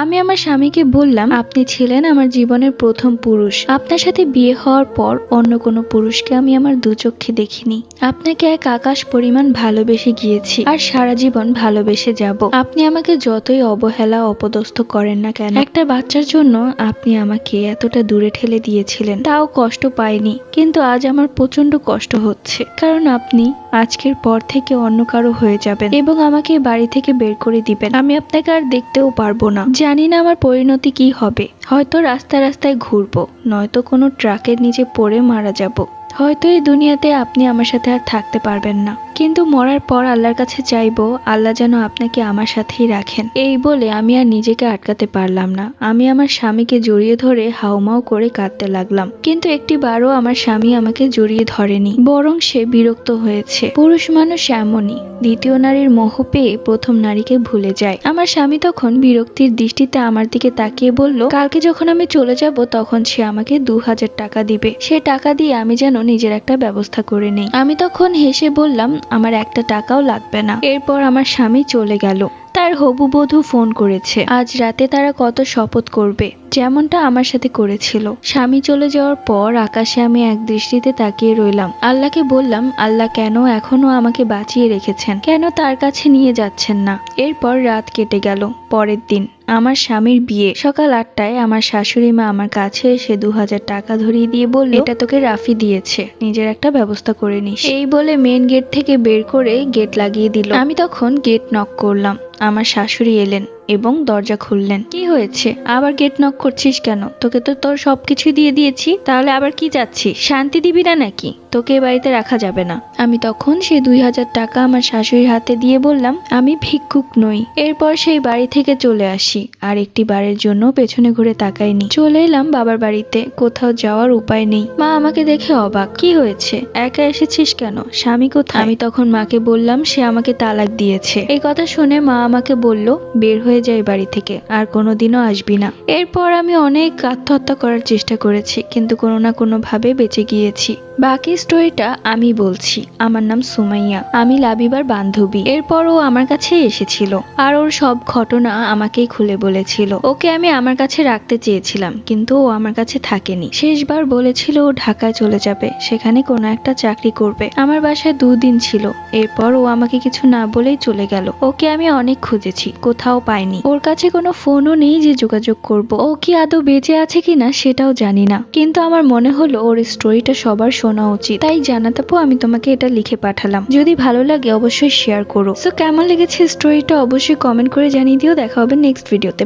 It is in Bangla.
আমি আমার স্বামীকে বললাম, আপনি ছিলেন আমার জীবনের প্রথম পুরুষ। আপনার সাথে বিয়ে হওয়ার পর অন্য কোনো পুরুষকে আমি আমার দু চোখে দেখিনি। আপনাকে এক আকাশ পরিমাণ ভালোবেসে গিয়েছি আর সারা জীবন ভালোবেসে যাব। আপনি আমাকে যতই অবহেলা অপদস্থ করেন না কেন, একটা বাচ্চার জন্য আপনি আমাকে এতটা দূরে ঠেলে দিয়েছিলেন, তাও কষ্ট পাইনি। কিন্তু আজ আমার প্রচন্ড কষ্ট হচ্ছে, কারণ আপনি আজকের পর থেকে অন্য কারো হয়ে যাবেন এবং আমাকে বাড়ি থেকে বের করে দিবেন। আমি আপনাকে আর দেখতেও পারবো না। জানি না আমার পরিণতি কি হবে। হয়তো রাস্তায় রাস্তায় ঘুরবো, নয়তো কোনো ট্রাকের নিচে পড়ে মারা যাব। হয়তো এই দুনিয়াতে আপনি আমার সাথে আর থাকতে পারবেন না, কিন্তু মরার পর আল্লাহর কাছে চাইবো আল্লাহ যেন আপনাকে আমার সাথেই রাখেন। এই বলে আমি আর নিজেকে আটকাতে পারলাম না। আমি আমার স্বামীকে জড়িয়ে ধরে হাউমাউ করে কাঁদতে লাগলাম, কিন্তু একটিবারও আমার স্বামী আমাকে জড়িয়ে ধরেনি, বরং সে বিরক্ত হয়েছে। পুরুষ মানুষ এমনই, দ্বিতীয় নারীর মোহ পেয়ে প্রথম নারীকে ভুলে যায়। আমার স্বামী তখন বিরক্তির দৃষ্টিতে আমার দিকে তাকিয়ে বলল, কালকে যখন আমি চলে যাব তখন সে আমাকে 2000 টাকা দিবে। সে টাকা দিয়ে আমি যেন নিজের একটা ব্যবস্থা করে নেই। আমি তখন হেসে বললাম, আমার একটা টাকাও লাগবে না। এরপর আমার স্বামী চলে গেল। তার হবু বধূ ফোন করেছে, আজ রাতে তারা কত শপথ করবে, যেমনটা আমার সাথে করেছিল। স্বামী চলে যাওয়ার পর আকাশে আমি এক দৃষ্টিতে তাকিয়ে রইলাম। আল্লাহকে বললাম, আল্লাহ কেন এখনো আমাকে বাঁচিয়ে রেখেছেন, কেন তার কাছে নিয়ে যাচ্ছেন না। এরপর রাত কেটে গেল। পরের দিন আমার স্বামীর বিয়ে। সকাল 8টায় আমার শাশুড়ি মা আমার কাছে এসে 2000 টাকা ধরিয়ে দিয়ে বলল, এটা তোকে রাফি দিয়েছে, নিজের একটা ব্যবস্থা করে নিস। এই বলে মেন গেট থেকে বের করে গেট লাগিয়ে দিল। আমি তখন গেট নক করলাম। আমার শাশুড়ি এলেন এবং দরজা খুললেন। কি হয়েছে, আবার গেট নক করছিস কেন? তোকে তো তোর সবকিছু দিয়ে দিয়েছি, তাহলে আবার কি যাচ্ছিস? শান্তি দিবি না নাকি? তোকে এ বাড়িতে রাখা যাবে না। আমি তখন সেই 2000 টাকা আমার শাশুড়ির হাতে দিয়ে বললাম, আমি ভিক্ষুক নই। এরপর সেই বাড়ি থেকে চলে আসি, আর একটি বারের জন্য পেছনে ঘুরে তাকাইনি। চলে এলাম বাবার বাড়িতে। কোথাও যাওয়ার উপায় নেই। মা আমাকে দেখে অবাক। কি হয়েছে, একা এসেছিস কেন? স্বামী কোথায়? আমি তখন মাকে বললাম, সে আমাকে তালাক দিয়েছে। এই কথা শুনে মা আমাকে বলল, বের হয়ে যাই বাড়ি থেকে, আর কোনোদিনও আসবি না। এরপর আমি অনেক আত্মহত্যা করার চেষ্টা করেছি, কিন্তু কোনো না কোনো ভাবে বেঁচে গিয়েছি। বাকি স্টোরিটা আমি বলছি। আমার নাম সুমাইয়া, আমি লাবিবার বান্ধবী। এরপর ও আমার কাছে এসেছিল আর ওর সব ঘটনা আমাকেই খুলে বলেছিল। ওকে আমি আমার কাছে রাখতে চেয়েছিলাম, কিন্তু ও আমার কাছে থাকেনি। শেষবার বলেছিল ও ঢাকায় চলে যাবে, সেখানে কোনো একটা চাকরি করবে। আমার বাসায় 2 দিন ছিল। এরপর ও আমাকে কিছু না বলেই চলে গেল। ওকে আমি অনেক খুঁজেছি, কোথাও পাইনি। ওর কাছে কোনো ফোনও নেই যে যোগাযোগ করব। ও কি আদৌ বেঁচে আছে কিনা সেটাও জানি না, কিন্তু আমার মনে হলো ওর স্টোরিটা সবার শোনা উচিত। তাই জানাতে আমি তোমাকে এটা লিখে পাঠালাম। যদি ভালো লাগে অবশ্যই শেয়ার করো। সো কেমন লেগেছে স্টোরিটা অবশ্যই কমেন্ট করে জানিয়ে দিও। দেখা হবে নেক্সট ভিডিওতে।